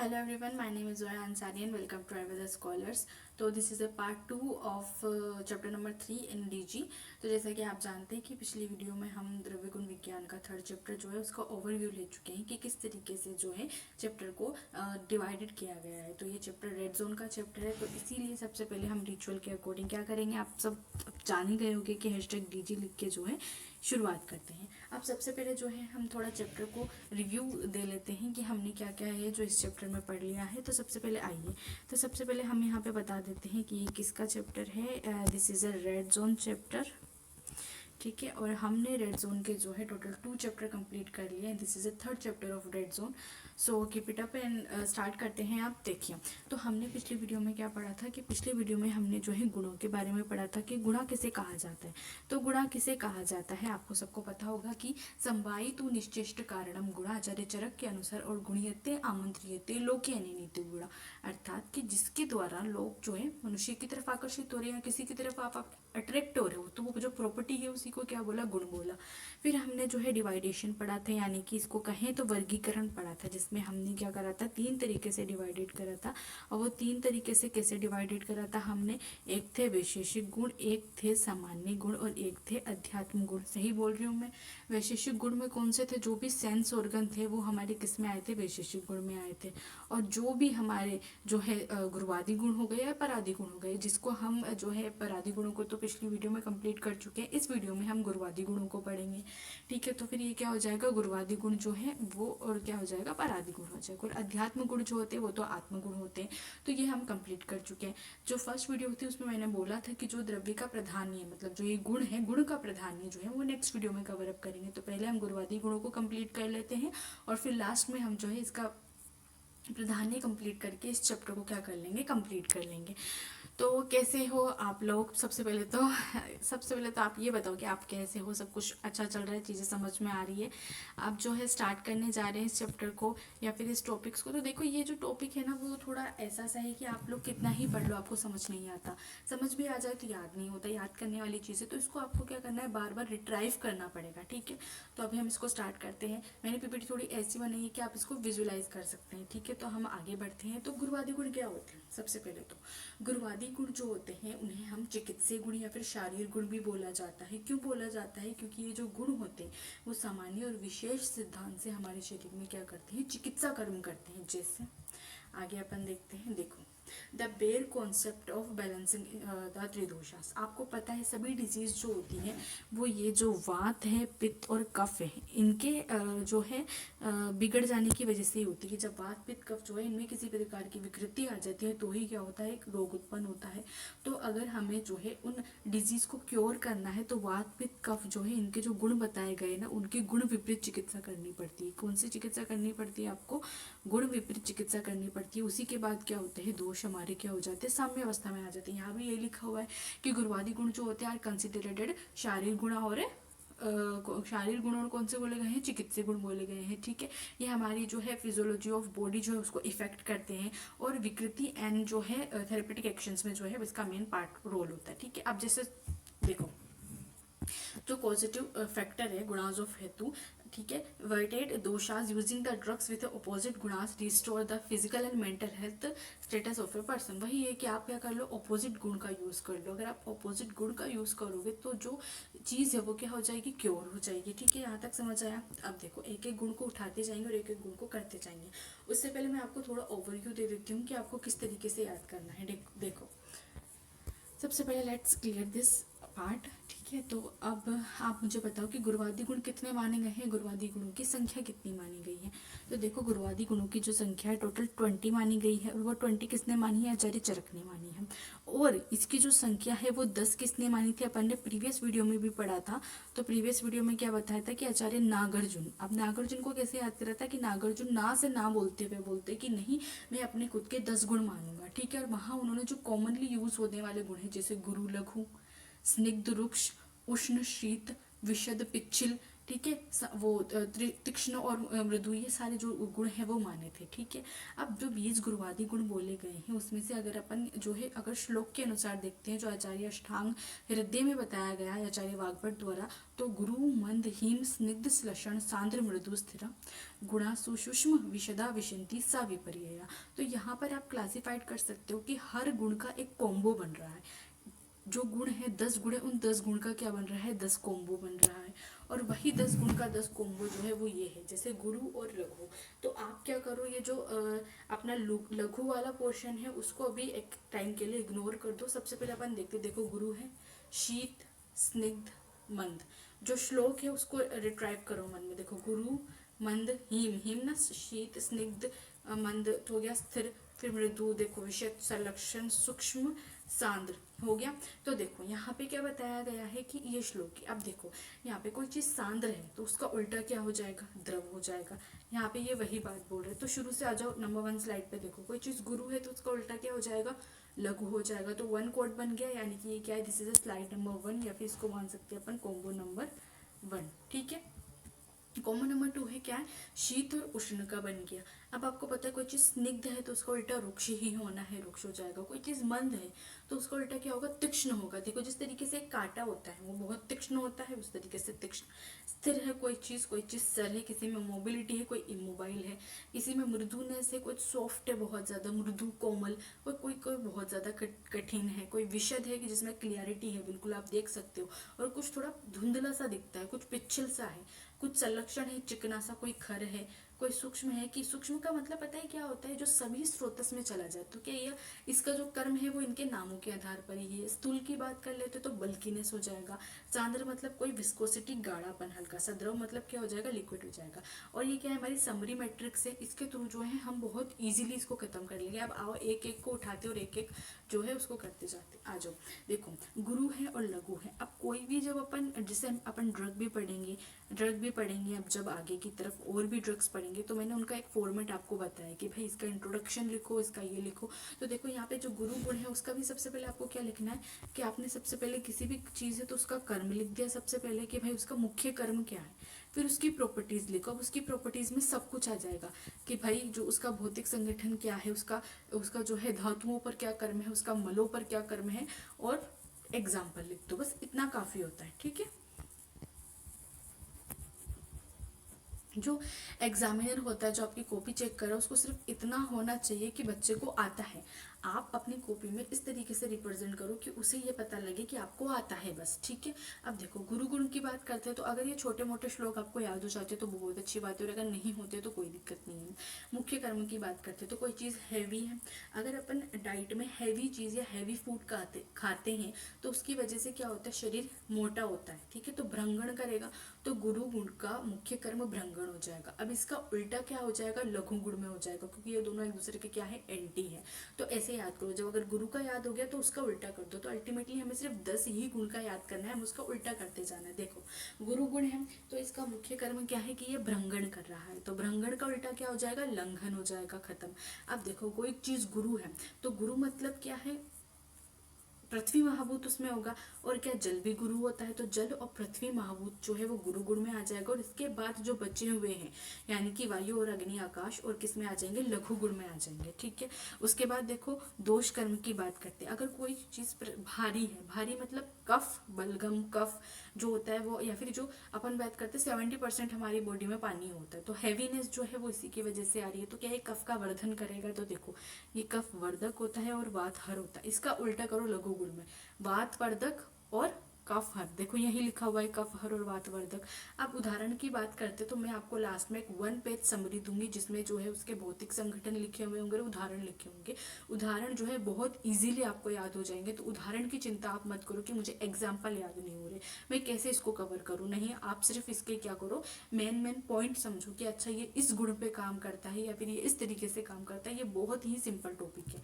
Hello everyone, my name is Zoya Ansari and welcome to Ayurveda Scholars. तो this is a part 2 of chapter number 3 in DG. तो जैसा कि आप जानते हैं कि पिछली वीडियो में हम द्रव्य गुण विज्ञान का थर्ड चैप्टर जो है उसका ओवरव्यू ले चुके हैं कि किस तरीके से जो है चैप्टर को डिवाइडेड किया गया है। तो ये चैप्टर रेड जोन का चैप्टर है, तो इसीलिए सबसे पहले हम रिचुअल के अकॉर्डिंग क्या करेंगे, आप सब जान ही गए होंगे कि हैशटैग डीजी लिख के जो है शुरुआत करते हैं। अब सबसे पहले जो है हम थोड़ा चैप्टर को रिव्यू दे लेते हैं कि हमने क्या क्या है जो इस चैप्टर में पढ़ लिया है। तो सबसे पहले आइए, तो सबसे पहले हम यहाँ पे बता देते हैं कि ये किसका चैप्टर है। This is a red zone chapter, ठीक है। और हमने रेड जोन के जो है टोटल 2 चैप्टर कंप्लीट कर लिए हैं। This is a third chapter of red zone. So keep it up and start करते हैं। आप देखिए, तो हमने पिछली वीडियो में क्या पढ़ा था कि पिछली वीडियो में हमने जो है गुणों के बारे में पढ़ा था कि गुणा किसे कहा जाता है। तो गुणा किसे कहा जाता है आपको सबको पता होगा कि संवाई तु निश्चेष्ट कारणम गुणा आचार्य चरक के अनुसार और गुणीयते आमंत्रियते लोके अनिनीति गुणा, अर्थात कि जिसके द्वारा लोग जो है मनुष्य की तरफ आकर्षित हो रहे हैं, किसी की तरफ आप अट्रैक्ट हो रहे हो, तो वो जो प्रॉपर्टी है उसी को क्या बोला, गुण बोला। फिर हमने जो है डिवाइडेशन पढ़ा था, यानी कि इसको कहें तो वर्गीकरण पढ़ा था, जिसमें हमने क्या करा था, 3 तरीके से डिवाइडेड करा था। और वो 3 तरीके से कैसे डिवाइडेड करा था हमने, एक थे वैशेषिक गुण, एक थे सामान्य गुण और एक थे अध्यात्म गुण। सही बोल रही हूँ मैं। वैशेषिक गुण में कौन से थे, जो भी सेंस ऑर्गन थे वो हमारे किस में आए थे, वैशेषिक गुण में आए थे। और जो भी हमारे जो है गुरुवादी गुण हो गए या परादी गुण हो गए, जिसको हम जो है परादी गुणों को तो पिछली वीडियो में कंप्लीट कर चुके हैं, इस वीडियो में हम गुरुवादी गुणों को पढ़ेंगे, ठीक है। तो फिर ये क्या हो जाएगा, गुरुवादी गुण जो है वो और क्या हो जाएगा, परादी गुण हो जाएगा। और अध्यात्म गुण जो होते हैं वो तो आत्मगुण होते हैं। तो ये हम कंप्लीट कर चुके हैं। जो फर्स्ट वीडियो थी उसमें मैंने बोला था कि जो द्रव्य का प्राधान्य, मतलब जो ये गुण है, गुण का प्राधान्य जो है वो नेक्स्ट वीडियो में कवर अप करेंगे। तो पहले हम गुरुवादी गुणों को कंप्लीट कर लेते हैं और फिर लास्ट में हम जो है इसका प्राधान्य कंप्लीट करके इस चैप्टर को क्या कर लेंगे, कंप्लीट कर लेंगे। तो कैसे हो आप लोग, सबसे पहले तो आप ये बताओ कि आप कैसे हो, सब कुछ अच्छा चल रहा है, चीज़ें समझ में आ रही है। आप जो है स्टार्ट करने जा रहे हैं इस चैप्टर को या फिर इस टॉपिक्स को। तो देखो ये जो टॉपिक है ना वो थोड़ा ऐसा सा है कि आप लोग कितना ही पढ़ लो आपको समझ नहीं आता, समझ भी आ जाए तो याद नहीं होता, याद करने वाली चीज़ है। तो इसको आपको क्या करना है, बार बार रिट्राइव करना पड़ेगा, ठीक है। तो अभी हम इसको स्टार्ट करते हैं। मैंने पीपीटी थोड़ी ऐसी बनाई है कि आप इसको विजुलाइज कर सकते हैं, ठीक है। तो हम आगे बढ़ते हैं। तो गुरुवादी गुण क्या होते हैं, सबसे पहले तो गुरुवादी गुण जो होते हैं उन्हें हम चिकित्सीय गुण या फिर शारीरिक गुण भी बोला जाता है। क्यों बोला जाता है, क्योंकि ये जो गुण होते हैं वो सामान्य और विशेष सिद्धांत से हमारे शरीर में क्या करते हैं, चिकित्सा कर्म करते हैं। जैसे आगे अपन देखते हैं, देखो the bare concept of balancing the त्रिदोषास। आपको पता है सभी डिजीज जो होती हैं वो ये जो वात है, पित्त और कफ है, इनके जो है बिगड़ जाने की वजह से ही होती है। जब वात पित्त कफ जो है इनमें किसी प्रकार की विकृति आ जाती है तो ही क्या होता है, एक रोग उत्पन्न होता है। तो अगर हमें जो है उन डिजीज को क्योर करना है तो वात पित्त कफ जो है इनके जो गुण बताए गए ना, उनकी गुण विपरीत चिकित्सा करनी पड़ती है। कौन सी चिकित्सा करनी पड़ती है आपको, गुण विपरीत चिकित्सा करनी पड़ती है। उसी के बाद क्या होते हैं, दोष हमारे क्या हो जाते हैं, साम्य अवस्था में आ जाते हैं। यहाँ भी ये लिखा हुआ है कि गुरुवादी गुण जो होते हैं आर कंसिडरेटेड शारीरिक गुण और शारीरिक गुण और कौन से बोले गए हैं, चिकित्सीय गुण बोले गए हैं, ठीक है। ये हमारी जो है फिजियोलॉजी ऑफ बॉडी जो है उसको इफेक्ट करते हैं और विकृति एंड जो है थेरेपेटिक एक्शंस में जो है इसका मेन पार्ट रोल होता है, ठीक है। अब जैसे देखो जो पॉजिटिव फैक्टर है गुणाज ऑफ हेतु, ठीक है, वर्टेड दोषाज using the drugs with opposite गुणास restore the physical and mental health status of a person. वही है कि आप क्या कर लो, अपोजिट गुण का यूज कर लो। अगर आप अपोजिट गुण का यूज करोगे तो जो चीज़ है वो क्या हो जाएगी, क्योर हो जाएगी, ठीक है। यहाँ तक समझ आया। अब देखो एक एक गुण को उठाते जाएंगे और एक एक गुण को करते जाएंगे। उससे पहले मैं आपको थोड़ा ओवरव्यू दे देती हूँ कि आपको किस तरीके से याद करना है। देखो सबसे पहले लेट्स क्लियर दिस पार्ट, ठीक है। तो अब आप मुझे बताओ कि गुरुवादी गुण कितने माने गए हैं, गुरुवादी गुणों की संख्या कितनी मानी गई है। तो देखो गुरुवादी गुणों की जो संख्या है टोटल 20 मानी गई है, और वो 20 किसने मानी है, आचार्य चरक ने मानी है। और इसकी जो संख्या है वो 10 किसने मानी थी, अपन ने प्रीवियस वीडियो में भी पढ़ा था। तो प्रीवियस वीडियो में क्या बताया था कि आचार्य नागार्जुन, अब नागार्जुन को कैसे याद करा था कि नागार्जुन ना से ना बोलते हुए बोलते कि नहीं मैं अपने खुद के 10 गुण मानूंगा, ठीक है। और वहाँ उन्होंने जो कॉमनली यूज होने वाले गुण है जैसे गुरु लघु, स्निग्ध रुक्ष, उष्ण शीत, विशद पिच्छिल, ठीक है। वो तीक्ष्ण और मृदु, ये सारे जो गुण हैं वो माने थे। ठीक है। अब जो 20 गुरुवादी गुण बोले गए हैं उसमें से अगर अपन जो है अगर श्लोक के अनुसार देखते हैं जो आचार्य अष्टांग हृदय में बताया गया है आचार्य वाग्भट द्वारा, तो गुरु मंद हिम स्निग्ध श्लषण सांद्र मृदु स्थिर गुणा सुषुष्म विशदा विशंति सा विपर्यया। तो यहाँ पर आप क्लासिफाइड कर सकते हो कि हर गुण का एक कॉम्बो बन रहा है। जो गुण है 10 गुण है, उन 10 गुण का क्या बन रहा है, 10 कॉम्बो बन रहा है। और वही 10 गुण का 10 कॉम्बो जो है वो ये है, जैसे गुरु और लघु। तो आप क्या करो, ये जो अपना लघु वाला पोर्शन है उसको अभी एक टाइम के लिए इग्नोर कर दो। सबसे पहले अपन देखते, देखो गुरु है शीत स्निग्ध मंद। जो श्लोक है उसको रिट्राइव करो मन में। देखो गुरु मंद हिम, हिम ना शीत स्निग्ध मंद हो गया स्थिर, फिर मृदु देखो विषय संलक्षण सूक्ष्म सांद्र हो गया। तो देखो यहाँ पे क्या बताया गया है कि ये श्लोक की, अब देखो यहाँ पे कोई चीज सांद्र है तो उसका उल्टा क्या हो जाएगा, द्रव हो जाएगा। यहाँ पे ये वही बात बोल रहे हैं। तो शुरू से आ जाओ नंबर 1 स्लाइड पे। देखो कोई चीज गुरु है तो उसका उल्टा क्या हो जाएगा, लघु हो जाएगा। तो 1 कोड बन गया, यानी कि ये क्या है, this is a slide number 1, या फिर इसको मान सकते हैं अपन कॉम्बो नंबर 1। ठीक है। कॉमन नंबर 2 है क्या है, शीत और उष्ण का बन गया। अब आपको पता है कोई चीज स्निग्ध है तो उसका उल्टा रुक्ष ही होना है, रुक्ष हो जाएगा। कोई चीज मंद है तो उसका उल्टा क्या होगा, तीक्ष्ण होगा। देखो जिस तरीके से एक कांटा होता है वो बहुत तीक्ष्ण होता है, उस तरीके से तीक्ष्ण। स्थिर है कोई चीज सर है, किसी में मोबिलिटी है, कोई इमोबाइल है, किसी में मृदुनेस है, कोई सॉफ्ट है बहुत ज्यादा मृदु कोमल, और कोई कोई बहुत ज्यादा कठिन है, कोई विशद है कि जिसमें क्लियरिटी है बिल्कुल आप देख सकते हो, और कुछ थोड़ा धुंधला सा दिखता है, कुछ पिछल सा है, कुछ संलक्षण है चिकना सा, कोई खर है, कोई सूक्ष्म है। कि सूक्ष्म का मतलब पता है क्या होता है, जो सभी स्रोतस में चला जाए। तो क्या ये इसका जो कर्म है वो इनके नामों के आधार पर ही है। स्थूल की बात कर लेते तो बल्कीनेस हो जाएगा, सांद्र मतलब कोई विस्कोसिटी गाढ़ापन हल्का सा, द्रव मतलब क्या हो जाएगा, लिक्विड हो जाएगा। और ये क्या है, हमारी समरी मैट्रिक्स है, इसके थ्रू जो है हम बहुत इजीली इसको खत्म कर लेंगे। अब आओ एक एक को उठाते और एक एक जो है उसको करते जाते। आ जाओ देखो गुरु है और लघु है। अब कोई भी जब अपन, जैसे अपन ड्रग भी पढ़ेंगे अब जब आगे की तरफ और भी ड्रग्स पढ़ेंगे, तो मैंने उनका एक फॉर्मेट आपको बताया कि भाई इसका इंट्रोडक्शन लिखो, इसका ये लिखो। तो देखो यहाँ पे जो गुरु गुण है उसका भी सबसे पहले आपको क्या लिखना है कि आपने सबसे पहले किसी भी चीज़ है तो उसका कर्म लिख दिया सबसे पहले कि भाई उसका मुख्य कर्म क्या है। फिर उसकी प्रॉपर्टीज लिखो। अब उसकी प्रॉपर्टीज में सब कुछ आ जाएगा कि भाई जो उसका भौतिक संगठन क्या है, उसका उसका जो है धातुओं पर क्या कर्म है, उसका मलों पर क्या कर्म है, और एग्जाम्पल लिख दो। बस इतना काफी होता है। ठीक है। जो एग्जामिनर होता है जो आपकी कॉपी चेक कर रहा है उसको सिर्फ इतना होना चाहिए कि बच्चे को आता है। आप अपनी कॉपी में इस तरीके से रिप्रेजेंट करो कि उसे ये पता लगे कि आपको आता है बस। ठीक है। अब देखो गुरु गुण की बात करते हैं तो अगर ये छोटे मोटे श्लोक आपको याद हो जाते तो बहुत अच्छी बात है, और अगर नहीं होते तो कोई दिक्कत नहीं है। मुख्य कर्म की बात करते हैं तो कोई चीज़ हैवी है, अगर अपन डाइट में हैवी चीज़ या हैवी फूड खाते हैं तो उसकी वजह से क्या होता है, शरीर मोटा होता है। ठीक है। तो भ्रंगण करेगा, तो गुरु गुण का मुख्य कर्म भ्रंगण हो जाएगा। अब इसका उल्टा क्या हो जाएगा, लघु गुण में हो जाएगा, क्योंकि ये दोनों एक दूसरे के क्या है, एंटी है। तो ऐसे याद करो, जब अगर गुरु का याद हो गया तो उसका उल्टा कर दो। तो अल्टीमेटली हमें सिर्फ 10 ही गुण का याद करना है, हम उसका उल्टा करते जाना है। देखो गुरु गुण है तो इसका मुख्य कर्म क्या है कि ये भ्रंगण कर रहा है, तो भ्रंगण का उल्टा क्या हो जाएगा, लंघन हो जाएगा, खत्म। अब देखो कोई चीज गुरु है तो गुरु मतलब क्या है, पृथ्वी महाभूत उसमें होगा। और क्या जल भी गुरु होता है, तो जल और पृथ्वी महाभूत जो है वो गुरु गुण में आ जाएगा। और इसके बाद जो बचे हुए हैं यानी कि वायु और अग्नि आकाश और किस में आ जाएंगे, लघु गुण में आ जाएंगे। ठीक है। उसके बाद देखो दोष कर्म की बात करते हैं। अगर कोई चीज भारी है, भारी मतलब कफ बलगम, कफ जो होता है वो, या फिर जो अपन बात करते हैं 70% हमारी बॉडी में पानी होता है, तो हैवीनेस जो है वो इसी की वजह से आ रही है। तो क्या ये कफ का वर्धन करेगा, तो देखो ये कफ वर्धक होता है और वात हर होता है। इसका उल्टा करो लघु गुण में, वात वर्धक और कफ हर। देखो यही लिखा हुआ है कफ हर और वात वर्धक। अब उदाहरण की बात करते तो मैं आपको लास्ट में एक 1 पेज समरी दूंगी जिसमें जो है उसके भौतिक संगठन लिखे हुए होंगे, उदाहरण लिखे होंगे। उदाहरण जो है बहुत इजीली आपको याद हो जाएंगे, तो उदाहरण की चिंता आप मत करो कि मुझे एग्जाम्पल याद नहीं हो रहे, मैं कैसे इसको कवर करूँ। नहीं, आप सिर्फ इसके क्या करो, मेन पॉइंट समझो कि अच्छा ये इस गुण पे काम करता है या फिर ये इस तरीके से काम करता है। ये बहुत ही सिंपल टॉपिक है।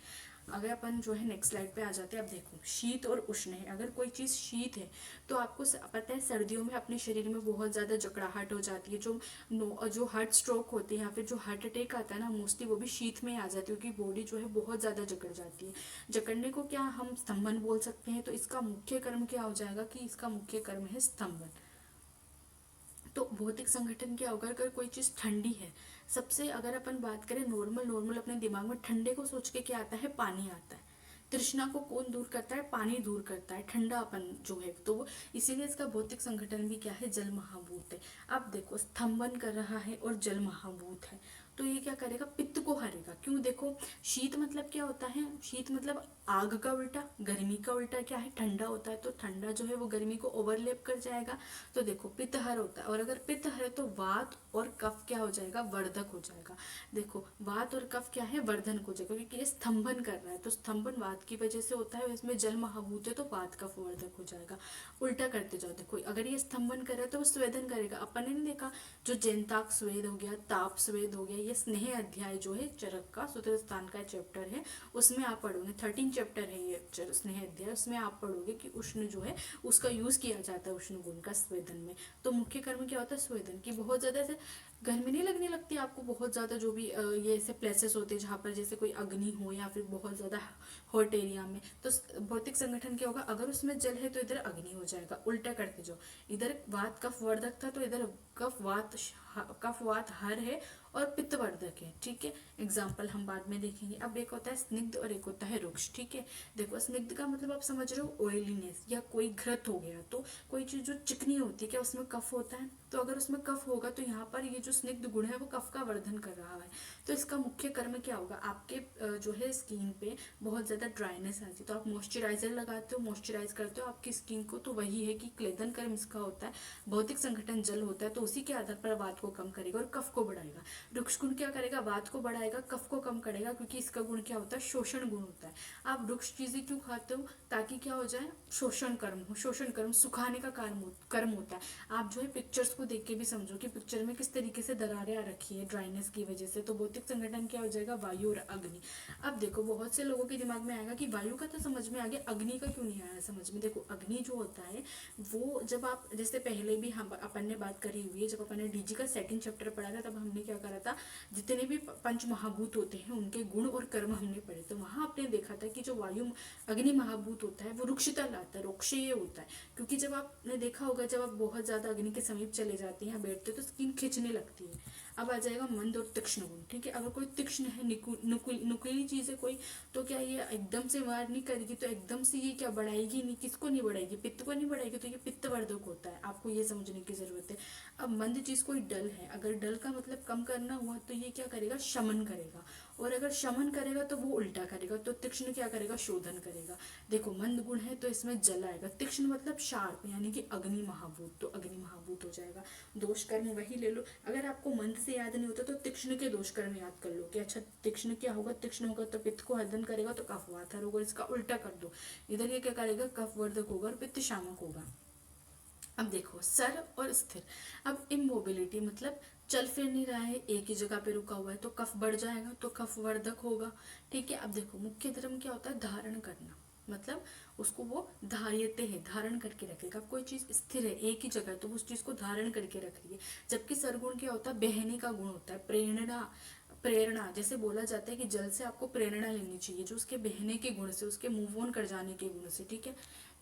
अगर अपन जो है नेक्स्ट स्लाइड पे आ जाते हैं। अब देखो शीत और उष्ण है। अगर कोई चीज़ शीत है तो आपको पता है सर्दियों में अपने शरीर में बहुत ज़्यादा जकड़ाहट हो जाती है, जो हार्ट स्ट्रोक होते हैं या फिर जो हार्ट अटैक आता है ना, मोस्टली वो भी शीत में आ जाती है, क्योंकि बॉडी जो है बहुत ज़्यादा जकड़ जाती है। जकड़ने को क्या हम स्तंभन बोल सकते हैं। तो इसका मुख्य कर्म क्या हो जाएगा कि इसका मुख्य कर्म है स्तंभन। तो भौतिक संगठन क्या होगा, अगर कोई चीज़ ठंडी है, सबसे अगर अपन बात करें नॉर्मल अपने दिमाग में ठंडे को सोच के क्या आता है, पानी आता है। तृष्णा को कौन दूर करता है, पानी दूर करता है, ठंडापन जो है। तो वो इसीलिए इसका भौतिक संगठन भी क्या है, जल महाभूत है। अब देखो स्तंभन कर रहा है और जल महाभूत है, तो ये क्या करेगा, पित्त को हरेगा। क्यों, देखो शीत मतलब क्या होता है, शीत मतलब आग का उल्टा, गर्मी का उल्टा क्या है, ठंडा होता है। तो ठंडा जो है वो गर्मी को ओवरलैप कर जाएगा, तो देखो पित्तहर होता है। और अगर पित्तहर है तो वात और कफ क्या हो जाएगा, वर्धक हो जाएगा। देखो वात और कफ क्या है, वर्धन हो जाएगा, क्योंकि ये स्तंभन कर रहा है। तो स्तंभन वात की वजह से होता है, इसमें जल महाभूत है तो वात कफ वर्धक हो जाएगा। उल्टा करते जाओ, देखो अगर ये स्तंभन कर रहा है तो वो स्वेदन करेगा। अपन ने नहीं देखा, जो जैनताक स्वेद हो गया, ताप स्वेद हो गया, ये स्नेह अध्याय जो है चरक का सूत्र स्थान का चैप्टर है, उसमें आप पढ़ोगे, 13 चैप्टर है ये स्नेह अध्याय, उसमें आप पढ़ोगे कि उष्ण जो है उसका यूज किया जाता है उष्ण गुण का स्वेदन में। तो मुख्य कर्म क्या होता है, स्वेदन की। बहुत ज्यादा से गर्मी नहीं लगने लगती आपको, बहुत ज़्यादा जो भी ये ऐसे प्लेसेस होते हैं जहाँ पर जैसे कोई अग्नि हो या फिर बहुत ज़्यादा हॉट एरिया में, तो भौतिक संगठन क्या होगा, अगर उसमें जल है तो इधर अग्नि हो जाएगा। उल्टा करके जाओ, इधर वात कफ वर्धक था तो इधर कफ वात हर है और पित्तवर्धक है। ठीक है, एग्जाम्पल हम बाद में देखेंगे। अब एक होता है स्निग्ध और एक होता है रुक्ष। ठीक है, देखो स्निग्ध का मतलब आप समझ रहे हो, ऑयलीनेस या कोई घृत हो गया, तो कोई चीज़ जो चिकनी होती है, क्या उसमें कफ होता है, तो अगर उसमें कफ होगा तो यहाँ पर ये जो स्निग्ध गुण है वो कफ का वर्धन कर रहा है। तो इसका मुख्य कर्म क्या होगा, आपके जो है स्किन पे बहुत ज़्यादा ड्राइनेस आती है, तो आप मॉइस्चराइजर लगाते हो, मॉइस्चराइज करते हो आपकी स्किन को, तो वही है कि क्लेदन कर्म इसका होता है। भौतिक संगठन जल होता है, तो उसी के आधार पर वात को कम करेगा और कफ को बढ़ाएगा। वृक्ष गुण क्या करेगा, वात को बढ़ाएगा, कफ को कम करेगा, क्योंकि इसका गुण क्या होता है, शोषण गुण होता है। आप वृक्ष चीजें क्यों खाते हो, ताकि क्या हो जाए, शोषण कर्म हो। शोषण कर्म सुखाने का कर्म होता है। आप जो है पिक्चर्स को देख के भी समझो कि पिक्चर में किस तरीके से दरारें आ रखी है ड्राइनेस की वजह से। तो भौतिक संगठन क्या हो जाएगा, वायु और अग्नि। अब देखो बहुत से लोगों के दिमाग में आएगा कि वायु का तो समझ में आ गया, अग्नि का क्यों नहीं आया समझ में। देखो अग्नि जो होता है वो, जब आप जैसे पहले भी हम अपन ने बात करी हुई है, जब अपन ने डीजी का 2nd चैप्टर पढ़ा था, तब हमने क्या करा था, जितने भी पंच महाभूत होते हैं उनके गुण और कर्म हमने पढ़े। तो वहां आपने देखा था कि जो वायु अग्नि महाभूत होता है वो रुक्षता लाता है, रोक्षेय होता है। क्योंकि जब आपने देखा होगा, जब आप बहुत ज्यादा अग्नि के समीप चले जाते हैं, बैठते तो स्किन खींचने लगती है। अब आ जाएगा मंद और तीक्ष्ण गुण। ठीक है, अगर कोई तीक्ष्ण है, नुकीली चीज है कोई, तो क्या ये एकदम से वार नहीं करेगी, तो एकदम से ये क्या बढ़ाएगी नहीं, किसको नहीं बढ़ाएगी, पित्त को नहीं बढ़ाएगी, तो ये पित्तवर्धक होता है, आपको ये समझने की जरूरत है। अब मंद चीज कोई डल है, अगर डल का मतलब कम करना हुआ, तो ये क्या करेगा, शमन करेगा। और अगर शमन करेगा तो वो उल्टा करेगा, तो तीक्ष्ण क्या करेगा, शोधन करेगा। देखो मंद गुण है तो इसमें जल आएगा, तीक्ष्ण मतलब शार्प, यानी कि अग्नि महाभूत, तो अग्नि महाभूत हो जाएगा। दोष कर्म वही ले लो। अगर आपको मंद से याद नहीं होता तो तीक्ष्ण के दोष कर्म याद कर लो कि अच्छा तीक्ष्ण क्या होगा, तीक्ष्ण होगा तो पित्त को हर्दन करेगा, तो कफ वाथर होगा। इसका उल्टा कर दो, इधर ये क्या करेगा, कफ वर्धक होगा और पित्त शामक होगा। अब देखो सर और स्थिर। अब इमोबिलिटी मतलब चल फिर नहीं रहा है, एक ही जगह पे रुका हुआ है, तो कफ बढ़ जाएगा, तो कफ वर्धक होगा। ठीक है, अब देखो मुख्य धर्म क्या होता है, धारण करना, मतलब उसको वो धार्यते है, धारण करके रखेगा। कोई चीज स्थिर है एक ही जगह, तो उस चीज को धारण करके रख रही है। जबकि सरगुण क्या होता है, बहने का गुण होता है, प्रेरणा जैसे बोला जाता है कि जल से आपको प्रेरणा लेनी चाहिए, जो उसके बहने के गुण से, उसके मूव ऑन कर जाने के गुण से। ठीक है,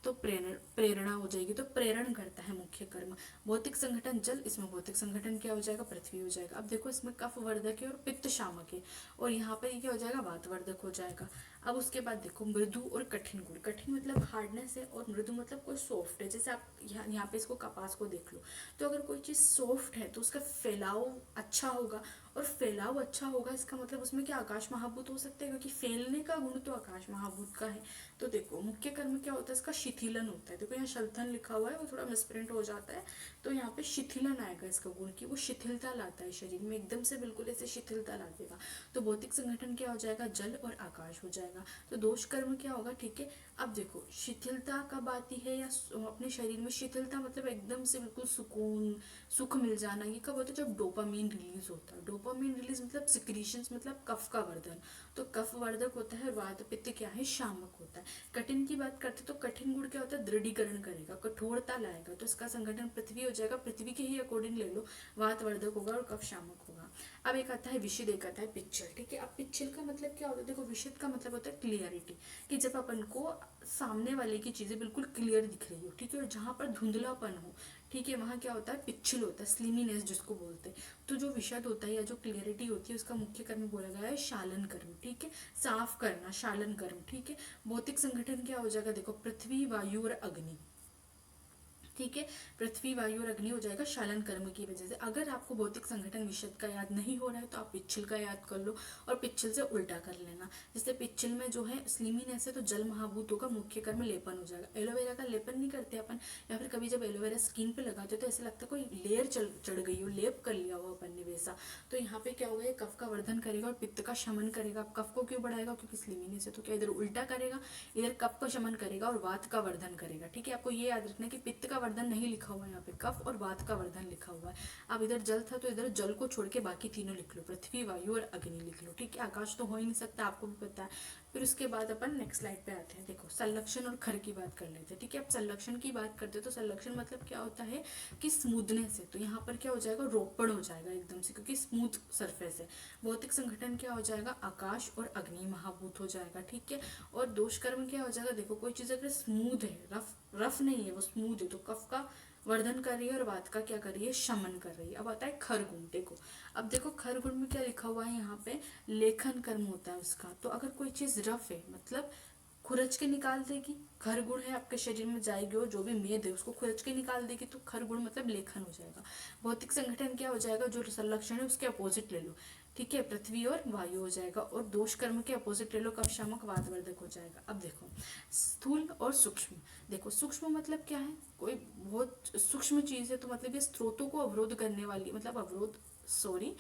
तो प्रेरणा हो जाएगी, तो प्रेरण करता है मुख्य कर्म। भौतिक संगठन जल, इसमें भौतिक संगठन क्या हो जाएगा, पृथ्वी हो जाएगा। अब देखो इसमें कफ वर्धक है और पित्त शामक है, और यहाँ पर ये क्या हो जाएगा, वात वर्धक हो जाएगा। अब उसके बाद देखो मृदु और कठिन गुण। कठिन मतलब हार्डनेस है और मृदु मतलब कोई सॉफ्ट है। जैसे आप यहाँ पे इसको कपास को देख लो, तो अगर कोई चीज सॉफ्ट है तो उसका फैलाव अच्छा होगा, और फैलाव अच्छा होगा इसका मतलब उसमें क्या आकाश महाभूत हो सकता है, क्योंकि फैलने का गुण तो आकाश महाभूत का है। तो देखो मुख्य कर्म क्या होता है, इसका शिथिलन होता है। देखो यहाँ शलथन लिखा हुआ है, वो थोड़ा मिसप्रिंट हो जाता है, तो यहाँ पे शिथिलन आएगा इसका गुण, की वो शिथिलता लाता है शरीर में, एकदम से बिल्कुल ऐसे शिथिलता ला देगा। तो भौतिक संगठन क्या हो जाएगा, जल और आकाश हो जाएगा। तो दोष कर्म क्या होगा, ठीक है। अब देखो शिथिलता कब आती है, या अपने शरीर में शिथिलता मतलब एकदम से बिल्कुल सुकून, सुख मिल जाना, ये कब होता है, जब डोपामीन रिलीज होता है। डोपामीन रिलीज मतलब सिक्रीशंस, मतलब कफ का वर्धन, तो कफ वर्धक होता है। वात पित्त क्या है, शामक होता है। कठिन की बात करते तो कठिन गुण क्या होता है, दृढ़ीकरण करेगा, कठोरता लाएगा, तो इसका संगठन पृथ्वी हो जाएगा। पृथ्वी के ही अकॉर्डिंग ले लो, वात वर्धक होगा और कफ शामक होगा। अब एक आता है विशिद, एक आता है पिच्छल। ठीक है, अब पिच्छल का मतलब क्या होता है, देखो विशिद का मतलब होता है क्लियरिटी, कि जब अपन को सामने वाले की चीजें बिल्कुल क्लियर दिख रही हो, ठीक है, और जहां पर धुंधलापन हो, ठीक है, वहाँ क्या होता है, पिच्छल होता है, स्लिमीनेस जिसको बोलते हैं। तो जो विशद होता है या जो क्लियरिटी होती है उसका मुख्य कर्म बोला गया है शालन कर्म, ठीक है, साफ करना, शालन कर्म, ठीक है। भौतिक संगठन क्या हो जाएगा, देखो पृथ्वी वायु और अग्नि, ठीक है, पृथ्वी वायु और अग्नि हो जाएगा शालन कर्म की वजह से। अगर आपको भौतिक संगठन विशद का याद नहीं हो रहा है तो आप पिच्छल का याद कर लो और पिच्छल से उल्टा कर लेना। जैसे पिच्छल में जो है स्लिमीनेस है तो जल महाभूतों का मुख्य कर्म लेपन हो जाएगा। एलोवेरा का लेपन नहीं करते अपन, या फिर कभी जब एलोवेरा स्किन पे लगाते हो तो ऐसा लगता है कोई लेयर चढ़ गई हो, लेप कर लिया हो अपन ने वैसा। तो यहाँ पे क्या होगा, ये कफ का वर्धन करेगा और पित्त का शमन करेगा। अब कफ को क्यों बढ़ाएगा, क्योंकि स्लिमीनेस है तो क्या इधर उल्टा करेगा, इधर कफ का शमन करेगा और वात का वर्धन करेगा, ठीक है। आपको ये याद रखना है कि पित्त का वर्धन नहीं लिखा हुआ है यहाँ पे, कफ और वात का वर्धन लिखा हुआ है। अब इधर जल था तो इधर जल को छोड़ के बाकी तीनों लिख लो, पृथ्वी वायु और अग्नि लिख लो, ठीक है। आकाश तो हो ही नहीं सकता, आपको भी पता है। फिर उसके बाद अपन नेक्स्ट स्लाइड पे आते हैं। देखो संलक्षण और खर की बात कर लेते हैं, ठीक है। अब संलक्षण की बात करते हैं तो संलक्षण मतलब क्या होता है कि स्मूथनेस है, तो यहाँ पर क्या हो जाएगा, रोपण हो जाएगा एकदम से, क्योंकि स्मूथ सरफेस है। भौतिक संगठन क्या हो जाएगा, आकाश और अग्नि महाभूत हो जाएगा, ठीक है। और दोष कर्म क्या हो जाएगा, देखो कोई चीज अगर स्मूथ है, रफ नहीं है, वो स्मूथ है तो कफ का वर्धन कर रही है और वात का क्या कर रही है, शमन कर रही है। अब आता है खर गुण, देखो अब देखो खर गुण में क्या लिखा हुआ है यहाँ पे, लेखन कर्म होता है उसका। तो अगर कोई चीज रफ है मतलब खुरच के निकाल देगी, खर गुण है आपके शरीर में जाएगी और जो भी मेद है उसको खुरच के निकाल देगी, तो खर गुण मतलब लेखन हो जाएगा। भौतिक संगठन क्या हो जाएगा, जो संलक्षण है उसके अपोजिट ले लो, ठीक है, पृथ्वी और वायु हो जाएगा। और दोष कर्म के अपोजिट ले लो, कफ शामक वातवर्धक हो जाएगा। अब देखो स्थूल और सूक्ष्म, देखो सूक्ष्म मतलब क्या है, कोई बहुत सूक्ष्म चीज है, तो मतलब ये स्रोतों को अवरोध करने वाली, मतलब अवरोध सॉरी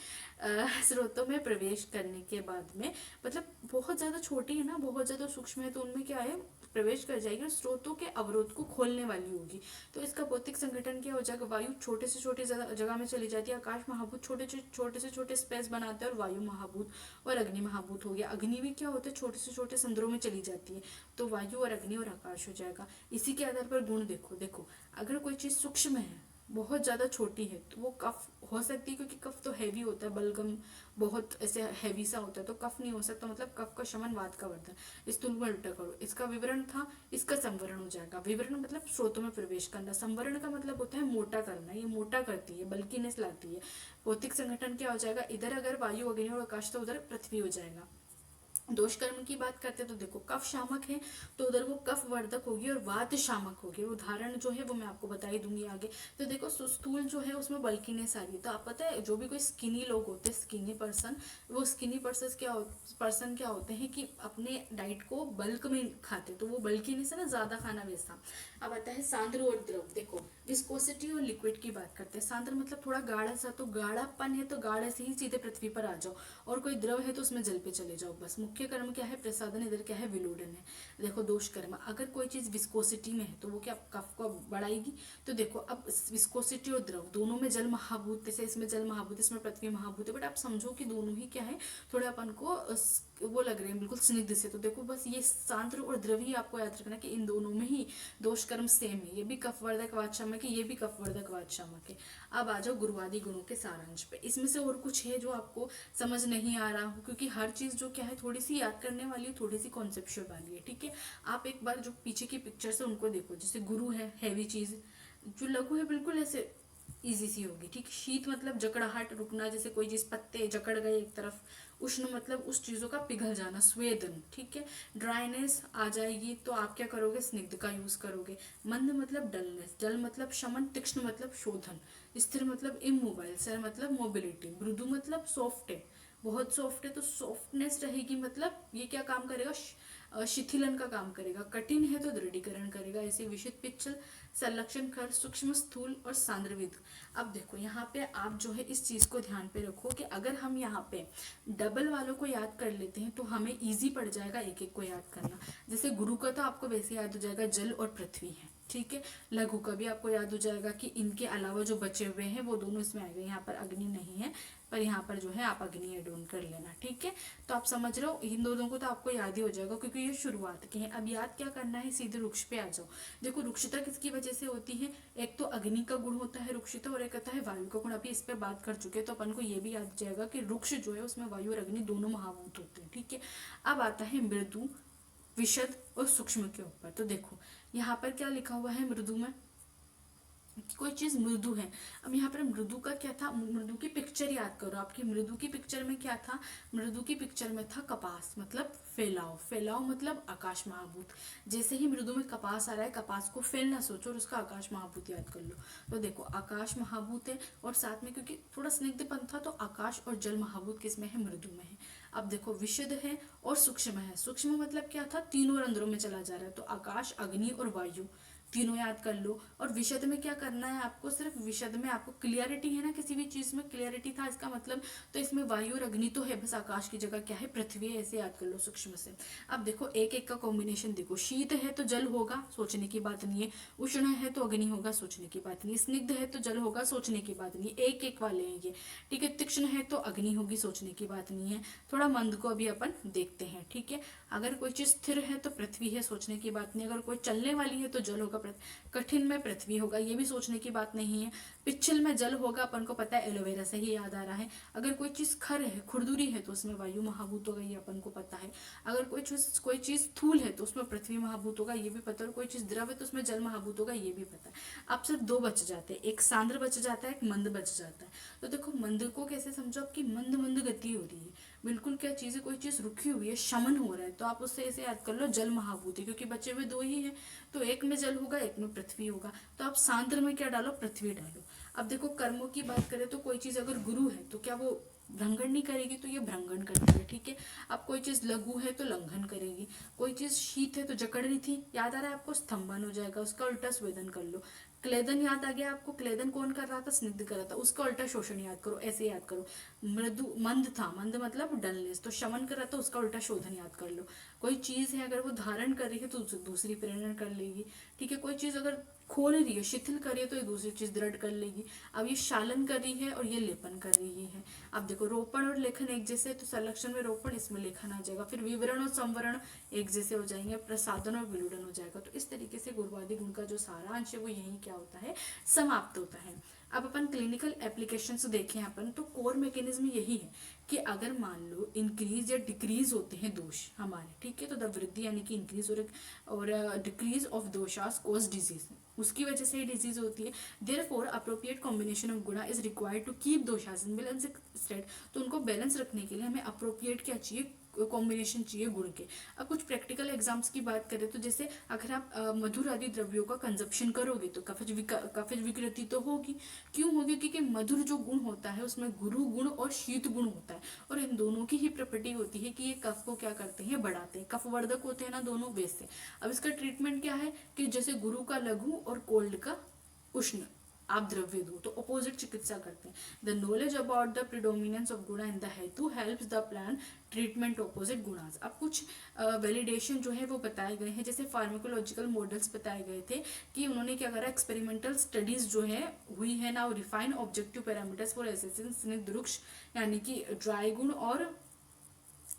स्रोतों में प्रवेश करने के बाद में, मतलब बहुत ज्यादा छोटी है ना, बहुत ज्यादा सूक्ष्म है, तो उनमें क्या है प्रवेश कर जाएगी और स्रोतों के अवरोध को खोलने वाली होगी। तो इसका भौतिक संगठन क्या हो जाएगा, वायु छोटे से छोटे जगह में चली जाती है, आकाश महाभूत छोटे से छोटे स्पेस बनाते हैं और वायु महाभूत और अग्नि महाभूत हो गया। अग्नि भी क्या होता है, छोटे से छोटे संदरों में चली जाती है, तो वायु और अग्नि और आकाश हो जाएगा। इसी के आधार पर गुण देखो, देखो अगर कोई चीज सूक्ष्म है, बहुत ज्यादा छोटी है, तो वो कफ हो सकती है, क्योंकि कफ तो हैवी होता है, बलगम बहुत ऐसे हैवी सा होता है, तो कफ नहीं हो सकता, मतलब कफ का शमन वात का वर्धन। स्थूल में उल्टा करो, इसका विवरण था, इसका संवरण हो जाएगा। विवरण मतलब स्रोतों में प्रवेश करना, संवरण का मतलब होता है मोटा करना, ये मोटा करती है, बल्कीनेस लाती है। भौतिक संगठन क्या हो जाएगा, इधर अगर वायु अग्नि और आकाश तो उधर पृथ्वी हो जाएगा। दोष कर्म की बात करते हैं तो देखो कफ शामक है तो उधर वो कफ वर्धक होगी और वात शामक होगी। उदाहरण जो है वो मैं आपको बता ही दूंगी आगे। तो देखो स्थूल जो है उसमें बल्कीनेस आ रही है, तो आप पता है जो भी कोई स्किनी लोग होते हैं, स्किनी पर्सन, वो स्किनी पर्सन क्या होते हैं कि अपने डाइट को बल्क में खाते, तो वो बल्कीनेस है ना, ज्यादा खाना वैसा। अब आता है सांद्र और द्रव, देखो विस्कोसिटी और लिक्विड की बात करते हैं। सांद्र मतलब थोड़ा गाढ़ा सा, तो गाढ़ापन है तो गाढ़े से ही सीधे पृथ्वी पर आ जाओ, और कोई द्रव है तो उसमें जल पे चले जाओ बस। मुख्य कर्म क्या है, प्रसादन, इधर क्या है, विलोडन है। देखो दोष कर्म, अगर कोई चीज विस्कोसिटी में है तो वो क्या कफ को बढ़ाएगी। तो देखो अब विस्कोसिटी और द्रव दोनों में जल महाभूत, जैसे इसमें जल महाभूत, इसमें पृथ्वी महाभूत है, बट आप समझो कि दोनों ही क्या है, थोड़े अपन को वो लग रहे हैं बिल्कुल स्निग्ध से। तो देखो बस ये सांद्र और द्रवी आपको याद रखना कि इन दोनों में ही दोष कर्म सेम है, ये भी कफवर्धक वातशामक है, ये भी कफवर्धक वातशामक है। अब आ जाओ गुरुवादी गुणों के सारांश पे। इसमें से और कुछ है जो आपको समझ नहीं आ रहा हो, क्योंकि हर चीज जो क्या है थोड़ी सी याद करने वाली है, थोड़ी सी कॉन्सेप्चुअल वाली है, ठीक है। आप एक बार जो पीछे की पिक्चर्स है उनको देखो, जैसे गुरु है हैवी चीज, जो लघु है बिल्कुल ऐसे इजी सी होगी, ठीक। शीत मतलब जकड़ाहट, रुकना, जैसे कोई चीज पत्ते जकड़ गए एक तरफ। उष्ण मतलब उस चीजों का पिघल जाना, स्वेदन, ठीक है। ड्राइनेस आ जाएगी तो आप क्या करोगे, स्निग्ध का यूज करोगे। मंद मतलब डलनेस, जल मतलब शमन, तीक्ष्ण मतलब शोधन, स्थिर मतलब इमोबाइल, सर मतलब मोबिलिटी, मृदु मतलब सॉफ्ट है, बहुत सॉफ्ट है तो सॉफ्टनेस रहेगी, मतलब ये क्या काम करेगा, शिथिलन का काम करेगा। कठिन है तो दृढ़ीकरण करेगा। ऐसे विशिष्ट पिक्चर, संलक्षण, खर, सूक्ष्म, स्थूल और सांद्रविद। अब देखो यहाँ पे आप जो है इस चीज को ध्यान पे रखो कि अगर हम यहाँ पे डबल वालों को याद कर लेते हैं तो हमें इजी पड़ जाएगा एक एक को याद करना। जैसे गुरु का तो आपको वैसे याद हो जाएगा जल और पृथ्वी है, ठीक है। लघु का भी आपको याद हो जाएगा कि इनके अलावा जो बचे हुए हैं वो दोनों इसमें आएंगे। यहाँ पर अग्नि नहीं है, पर यहाँ पर जो है आप अग्नि एड ऑन कर लेना, ठीक है। तो आप समझ रहे हो, इन दोनों को तो आपको याद ही हो जाएगा क्योंकि ये शुरुआत के हैं। अब याद क्या करना है, सीधे रुक्ष पे आ जाओ। देखो रुक्षता किसकी वजह से होती है, एक तो अग्नि का गुण होता है रुक्षता, और एक होता है वायु का गुण। अभी इस पे बात कर चुके हैं तो अपन को ये भी याद जाएगा कि रुक्ष जो है उसमें वायु और अग्नि दोनों महाभूत होते हैं, ठीक है। अब आता है मृदु, विशद और सूक्ष्म के ऊपर। तो देखो यहाँ पर क्या लिखा हुआ है, मृदु में कोई चीज मृदु है। अब यहाँ पर मृदु का क्या था, मृदु की पिक्चर याद करो, आपकी मृदु की पिक्चर में क्या था, मृदु की पिक्चर में था कपास, मतलब फैलाव, फैलाव मतलब आकाश महाभूत। जैसे ही मृदु में कपास आ रहा है, कपास को फैलना सोचो और उसका आकाश महाभूत याद कर लो। तो देखो आकाश महाभूत है, और साथ में क्योंकि थोड़ा स्निग्धपन था तो आकाश और जल महाभूत किसमें है, मृदु में है। अब देखो विशुद्ध है और सूक्ष्म है। सूक्ष्म मतलब क्या था, तीनों रंध्रों में चला जा रहा है, तो आकाश, अग्नि और वायु तीनों याद कर लो। और विशद में क्या करना है आपको, सिर्फ विशद में आपको क्लियरिटी है ना, किसी भी चीज में क्लियरिटी था इसका मतलब, तो इसमें वायु और अग्नि तो है, बस आकाश की जगह क्या है, पृथ्वी है, ऐसे याद कर लो सूक्ष्म से। अब देखो एक एक का कॉम्बिनेशन देखो, शीत है तो जल होगा, सोचने की बात नहीं है। उष्ण है तो अग्नि होगा, सोचने की बात नहीं। स्निग्ध है तो जल होगा, सोचने की बात नहीं। एक एक वाले हैं ये, ठीक है। तीक्ष्ण है तो अग्नि होगी, सोचने की बात नहीं है। थोड़ा मंद को अभी अपन देखते हैं, ठीक है। अगर कोई चीज स्थिर है तो पृथ्वी है, सोचने की बात नहीं। अगर कोई चलने वाली है तो जल होगा, कठिन में पृथ्वी होगा, ये भी सोचने की बात नहीं है। पिच्छल में जल होगा, अपन को पता है, एलोवेरा से ही याद आ रहा है। अगर कोई चीज खर है, खुरदुरी है, तो उसमें वायु महाभूत होगा, ये अपन को पता है। अगर कोई चीज थूल है तो उसमें पृथ्वी महाभूत होगा, ये भी पता है। और कोई चीज द्रव है तो उसमें जल महाभूत होगा, ये भी पता है। अब सिर्फ दो बच जाते हैं, एक सांद्र बच जाता है, एक मंद बच जाता है। तो देखो मंद को कैसे समझो, आपकी मंद मंद गति हो रही है, बिल्कुल क्या चीज है, कोई चीज रुकी हुई है, शमन हो रहा है, तो आप उससे ऐसे याद कर लो, जल महाभूत है, क्योंकि बचे हुए दो ही है, तो एक में जल होगा, एक में पृथ्वी होगा। तो आप सांद्र में क्या डालो, पृथ्वी डालो। अब देखो कर्मों की बात करें तो कोई चीज अगर गुरु है तो क्या वो भ्रंगण नहीं करेगी, तो ये भ्रंगण करती है, ठीक है। अब कोई चीज लघु है तो लंघन करेगी। कोई चीज शीत है तो जकड़ रही थी, याद आ रहा है आपको, स्तंभन हो जाएगा, उसका उल्टा स्वेदन कर लो। क्लेदन याद आ गया आपको, क्लेदन कौन कर रहा था, स्निग्ध कर रहा था, उसका उल्टा शोषण याद करो, ऐसे याद करो। मृदु, मंद था, मंद मतलब डलनेस, तो शमन कर रहा था, उसका उल्टा शोधन याद कर लो। कोई चीज है अगर वो धारण कर रही है तो दूसरी प्रेरण कर लेगी, ठीक है। कोई चीज अगर खोल रही है, शिथिल कर रही है, तो ये दूसरी चीज दृढ़ कर लेगी। अब ये शालन कर रही है और ये लेपन कर रही है। अब देखो रोपण और लेखन एक जैसे है, तो संरक्षण में रोपण, इसमें लेखन आ जाएगा। फिर विवरण और संवरण एक जैसे हो जाएंगे, प्रसादन और विलुड़न हो जाएगा। तो इस तरीके से गुरुवादी गुण का जो सारांश है वो यही क्या होता है, समाप्त होता है। अब अपन क्लिनिकल एप्लीकेशंस देखें अपन, तो कोर मैकेनिज्म यही है कि अगर मान लो इंक्रीज या डिक्रीज होते हैं दोष हमारे, ठीक है, तो द वृद्धि यानी कि इंक्रीज और डिक्रीज ऑफ दोषास कोज डिजीज, उसकी वजह से ही डिजीज होती है। देयरफॉर अप्रोप्रिएट कॉम्बिनेशन ऑफ गुणा इज रिक्वायर्ड टू कीप दोषास इन बैलेंस स्टेट। तो उनको बैलेंस रखने के लिए हमें अप्रोप्रिएट क्या चाहिए, कॉम्बिनेशन चाहिए गुण के। अब कुछ प्रैक्टिकल एग्जाम्स की बात करें तो जैसे अगर आप मधुर आदि द्रव्यों का कंजप्शन करोगे तो कफज विकृति तो होगी। क्यों होगी, क्योंकि मधुर जो गुण होता है उसमें गुरु गुण और शीत गुण होता है, और इन दोनों की ही प्रॉपर्टी होती है कि ये कफ को क्या करते हैं, बढ़ाते हैं, कफवर्धक होते हैं ना दोनों, वैसे। अब इसका ट्रीटमेंट क्या है कि जैसे गुरु का लघु और कोल्ड का उष्ण आप द्रव्य दो, तो अपोजिट चिकित्सा करते हैं। The knowledge about the predominance of गुणा इन द हेतु helps the plan treatment opposite gunas. अब कुछ वैलिडेशन जो है वो बताए गए हैं, जैसे फार्माकोलॉजिकल मॉडल्स बताए गए थे कि उन्होंने क्या करा, एक्सपेरिमेंटल स्टडीज जो है हुई है ना, refine objective parameters for assessing स्निग्ध वृक्ष यानी कि ड्राई गुण और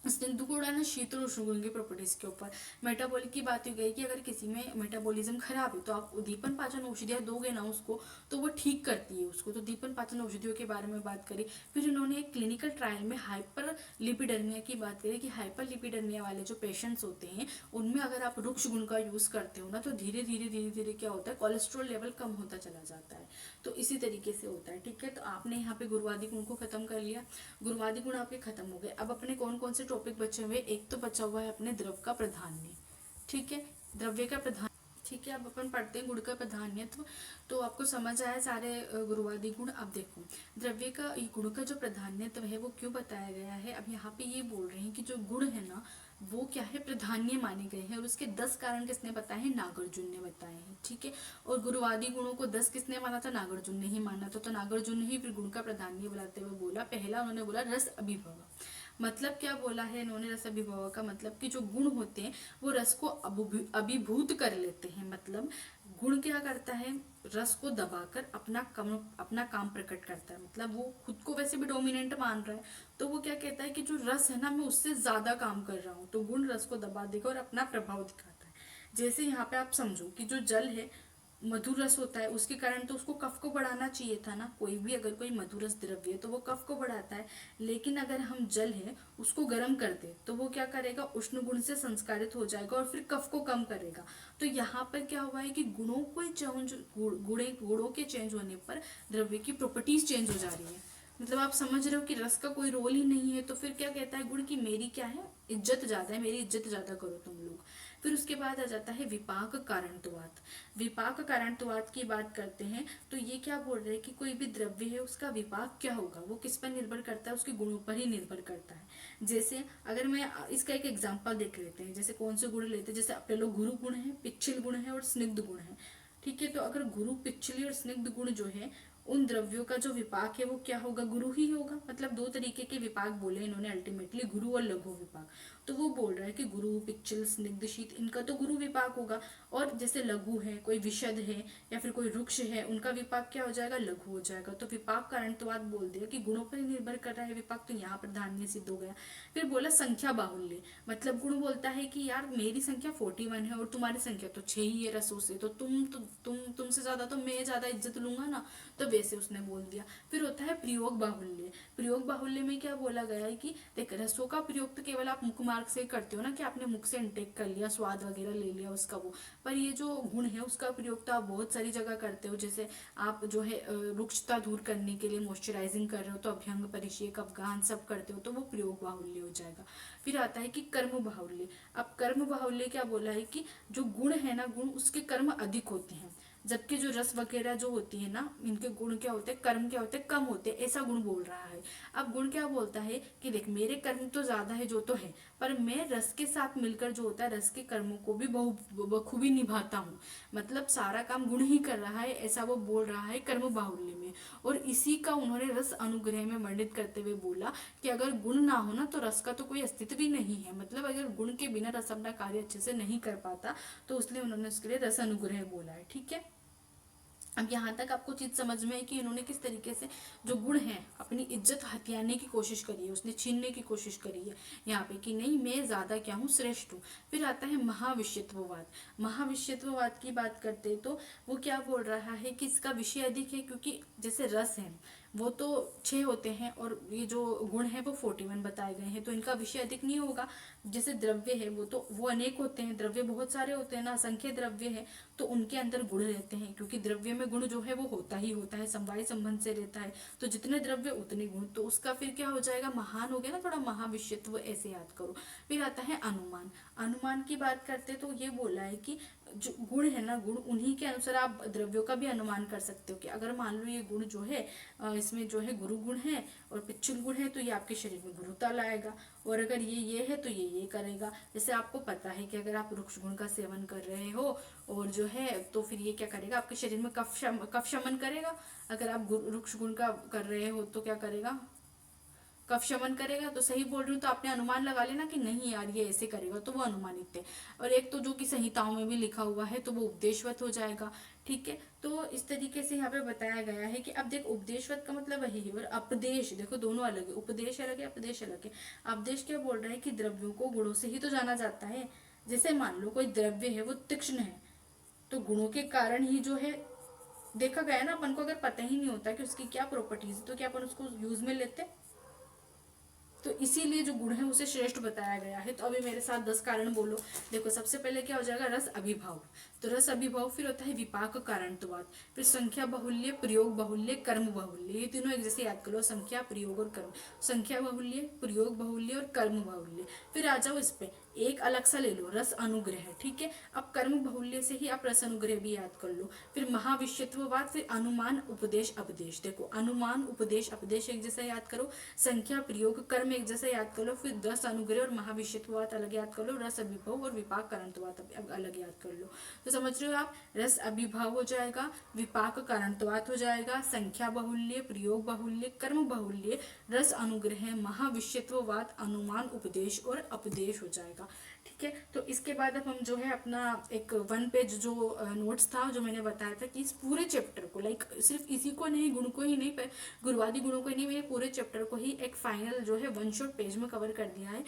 स्निग्ध गुण है ना, शीतल उष्ण गुण की प्रॉपर्टीज के ऊपर। मेटाबॉलिक की बात की गई कि अगर किसी में मेटाबॉलिज्म खराब है तो आप उद्दीपन पाचन औषधियाँ दोगे ना उसको, तो वो ठीक करती है उसको, तो दीपन पाचन औषधियों के बारे में बात करी। फिर इन्होंने एक क्लिनिकल ट्रायल में हाइपर लिपिडर्मिया की बात करी कि हाइपर लिपिडर्मिया वाले जो पेशेंट्स होते हैं उनमें अगर आप वृक्ष गुण का यूज करते हो ना, तो धीरे धीरे क्या होता है, कोलेस्ट्रॉल लेवल कम होता चला जाता है। तो इसी तरीके से होता है, ठीक है। तो आपने यहाँ पे गुरुवादी गुण को खत्म कर लिया, गुरुवादी गुण आपके खत्म हो गए। अब अपने कौन कौन से टॉपिक बचे हुए, एक तो बचा हुआ है अपने द्रव का प्राधान्य, ठीक है, द्रव्य का प्राधान्य, ठीक है। अब अपन पढ़ते हैं गुण का प्राधान्य, तो आपको समझ आया सारे गुरुवादी गुण। अब देखो द्रव्य का गुण का जो प्राधान्यत्व है वो क्यों बताया गया है। अब यहाँ पे ये बोल रहे हैं कि जो गुण है ना वो क्या है, प्राधान्य माने गए हैं, और उसके 10 कारण किसने बताए हैं, नागार्जुन ने बताए हैं, ठीक है। और गुरुवादी गुणों को 10 किसने माना था, नागार्जुन ने ही माना था। तो नागार्जुन ने ही फिर गुण का प्राधान्य बताते हुए बोला, पहला उन्होंने बोला रस अभिभव। मतलब क्या बोला है इन्होंने, रस अभिभव का मतलब कि जो गुण होते हैं वो रस को अभिभूत कर लेते हैं। मतलब गुण क्या करता है, रस को दबाकर अपना काम प्रकट करता है। मतलब वो खुद को वैसे भी डोमिनेंट मान रहा है, तो वो क्या कहता है कि जो रस है ना मैं उससे ज्यादा काम कर रहा हूँ, तो गुण रस को दबा देगा और अपना प्रभाव दिखाता है। जैसे यहाँ पे आप समझो कि जो जल है मधुर रस होता है, उसके कारण तो उसको कफ को बढ़ाना चाहिए था ना। कोई भी अगर कोई मधुर रस द्रव्य है तो वो कफ को बढ़ाता है, लेकिन अगर हम जल है उसको गर्म कर दे तो वो क्या करेगा, उष्ण गुण से संस्कारित हो जाएगा और फिर कफ को कम करेगा। तो यहाँ पर क्या हुआ है कि गुणों को चेंज, गुणों के चेंज होने पर द्रव्य की प्रॉपर्टीज चेंज हो जा रही है। मतलब आप समझ रहे हो कि रस का कोई रोल ही नहीं है, तो फिर क्या कहता है गुण की मेरी क्या है, इज्जत ज्यादा है, मेरी इज्जत ज्यादा करो तुम लोग। फिर उसके बाद आ जाता है विपाक कारणत्वात्। विपाक कारणत्वात् की बात करते हैं तो ये क्या बोल रहे हैं कि कोई भी द्रव्य है उसका विपाक क्या होगा, वो किस पर निर्भर करता है, उसके गुणों पर ही निर्भर करता है। जैसे अगर मैं इसका एक एग्जाम्पल देख लेते हैं, जैसे कौन से गुण लेते हैं, जैसे अपने लोग गुरु गुण है, पिच्छिल गुण है और स्निग्ध गुण है। ठीक है, तो अगर गुरु, पिच्छली और स्निग्ध गुण जो है, उन द्रव्यों का जो विपाक है वो क्या होगा, गुरु ही होगा। मतलब दो तरीके के विपाक बोले इन्होंने अल्टीमेटली, गुरु और लघु विपाक। तो वो बोल रहा है कि गुरु, पिच्छल, स्निग्ध, शीत, इनका तो गुरु विपाक होगा। और जैसे लघु है, कोई विशद है या फिर कोई वृक्ष है, उनका विपाक क्या हो जाएगा, लघु हो जाएगा। तो विपाक कारण तो बात बोल दिया कि गुणों पर ही निर्भर कर रहा है विपाक, तो यहाँ पर ध्यान में सिद्ध हो गया। फिर बोला संख्या बाहुल्य, मतलब गुण बोलता है कि यार मेरी संख्या 41 है और तुम्हारी संख्या तो 6 ही है रसों से, तो तुमसे ज्यादा तो मैं ज्यादा इज्जत लूंगा ना, तो वैसे उसने बोल दिया। फिर होता है प्रयोग बाहुल्य। प्रयोग बाहुल्य में क्या बोला गया है कि देख, रसों का प्रयोग तो केवल आप मुख मार्ग से करते हो ना, कि आपने मुख से इंटेक कर लिया, स्वाद वगैरह ले लिया उसका वो, पर ये जो गुण है उसका प्रयोग तो आप बहुत सारी जगह करते हो। जैसे आप जो है रुक्षता दूर करने के लिए मॉइस्चराइजिंग कर रहे हो तो अभ्यंग, परिषेक, अवगाहन सब करते हो, तो वो प्रयोग बाहुल्य हो जाएगा। फिर आता है कि कर्म बाहुल्य। अब कर्म बाहुल्य क्या बोला है कि जो गुण है ना, गुण उसके कर्म अधिक होते हैं, जबकि जो रस वगैरह जो होती है ना, इनके गुण क्या होते हैं, कर्म क्या होते हैं, कम होते हैं, ऐसा गुण बोल रहा है। अब गुण क्या बोलता है कि देख, मेरे कर्म तो ज्यादा है जो तो है, पर मैं रस के साथ मिलकर जो होता है, रस के कर्मों को भी बखूबी निभाता हूँ। मतलब सारा काम गुण ही कर रहा है, ऐसा वो बोल रहा है कर्म बाहुल्य में। और इसी का उन्होंने रस अनुग्रह में वर्णित करते हुए बोला कि अगर गुण ना हो ना तो रस का तो कोई अस्तित्व ही नहीं है। मतलब अगर गुण के बिना रस अपना कार्य अच्छे से नहीं कर पाता, तो इसलिए उन्होंने उसके लिए रस अनुग्रह बोला है। ठीक है, अब यहाँ तक आपको चीज समझ में है कि इन्होंने किस तरीके से जो गुण है अपनी इज्जत हथियाने की कोशिश करी है, उसने छीनने की कोशिश करी है यहाँ पे, कि नहीं मैं ज्यादा क्या हूँ, श्रेष्ठ हूँ। फिर आता है महाविष्यत्ववाद। महाविष्यत्ववाद की बात करते हैं तो वो क्या बोल रहा है कि इसका विषय अधिक है, क्योंकि जैसे रस है वो तो 6 होते हैं और ये जो गुण है वो 41 बताए गए हैं, तो इनका विषय अधिक नहीं होगा। जैसे द्रव्य है वो अनेक होते हैं, द्रव्य बहुत सारे होते हैं ना, असंख्य द्रव्य है, तो उनके अंदर गुण रहते हैं, क्योंकि द्रव्य में गुण जो है वो होता ही होता है, समवाय संबंध से रहता है। तो जितने द्रव्य उतने गुण, तो उसका फिर क्या हो जाएगा, महान हो गया ना, थोड़ा महाविष्यत्व ऐसे याद करो। फिर आता है अनुमान। अनुमान की बात करते तो ये बोला है कि जो गुण है ना, गुण उन्हीं के अनुसार आप द्रव्यों का भी अनुमान कर सकते हो, कि अगर मान लो ये गुण जो है इसमें जो है गुरु गुण है और पिच्छुल गुण है, तो ये आपके शरीर में गुरुता लाएगा, और अगर ये है तो ये करेगा। जैसे आपको पता है कि अगर आप वृक्ष गुण का सेवन कर रहे हो और जो है, तो फिर ये क्या करेगा, आपके शरीर में कफ शमन करेगा। अगर आप वृक्ष गुण का कर रहे हो तो क्या करेगा, कफ शमन करेगा। तो सही बोल रही हूँ, तो आपने अनुमान लगा लेना कि नहीं यार ये ऐसे करेगा, तो वो अनुमानित है। और एक तो जो कि संहिताओं में भी लिखा हुआ है, तो वो उपदेशवत हो जाएगा। ठीक है, तो इस तरीके से यहाँ पे बताया गया है कि अब देखो, उपदेशवत का मतलब वही है, और अपदेश देखो दोनों अलग है, उपदेश अलग है, अपदेश अलग है। अपदेश क्या बोल रहा है कि द्रव्यों को गुणों से ही तो जाना जाता है। जैसे मान लो कोई द्रव्य है वो तीक्ष्ण है, तो गुणों के कारण ही जो है देखा गया ना, अपन को अगर पता ही नहीं होता कि उसकी क्या प्रॉपर्टीज है, तो क्या अपन उसको यूज में लेते। तो इसीलिए जो गुण है उसे श्रेष्ठ बताया गया है। तो अभी मेरे साथ 10 कारण बोलो। देखो, सबसे पहले क्या हो जाएगा, रस अभिभाव। तो रस अभिभाव, फिर होता है विपाक कारणत्वात्, फिर संख्या बाहुल्य, प्रयोग बाहुल्य, कर्म बाहुल्य। ये तीनों एक जैसे याद करो, संख्या, प्रयोग और कर्म। संख्या बाहुल्य, प्रयोग बाहुल्य और कर्म बाहुल्य। फिर आ जाओ इस पे, एक अलग सा ले लो, रस अनुग्रह। ठीक है, अब कर्म बाहुल्य से ही आप रस अनुग्रह भी याद कर लो। फिर महाविष्यत्ववाद, फिर अनुमान, उपदेश, अपदेश। देखो, अनुमान, उपदेश, अपदेश एक जैसा याद करो, संख्या, प्रयोग, कर्म एक जैसा याद कर लो, फिर रस अनुग्रह और महाविष्यत्ववाद अलग याद कर लो, रस अभिभव और विपाक कारणत्वात् अलग याद कर लो। तो समझ रहे हो आप, रस अभिभाव हो जाएगा, विपाक कारणत्वात् हो जाएगा, संख्या बाहुल्य, प्रयोग बाहुल्य, कर्म बाहुल्य, रस अनुग्रह, महाविष्यत्ववाद, अनुमान, उपदेश और अपदेश हो जाएगा। ठीक है, तो इसके बाद अब हम जो है अपना एक 1 पेज जो नोट्स था, जो मैंने बताया था कि इस पूरे चैप्टर को, लाइक सिर्फ इसी को नहीं, गुण को ही नहीं, गुरुवादी गुणों को ही नहीं, मैंने पूरे चैप्टर को ही एक फाइनल जो है 1 शॉट पेज में कवर कर दिया है।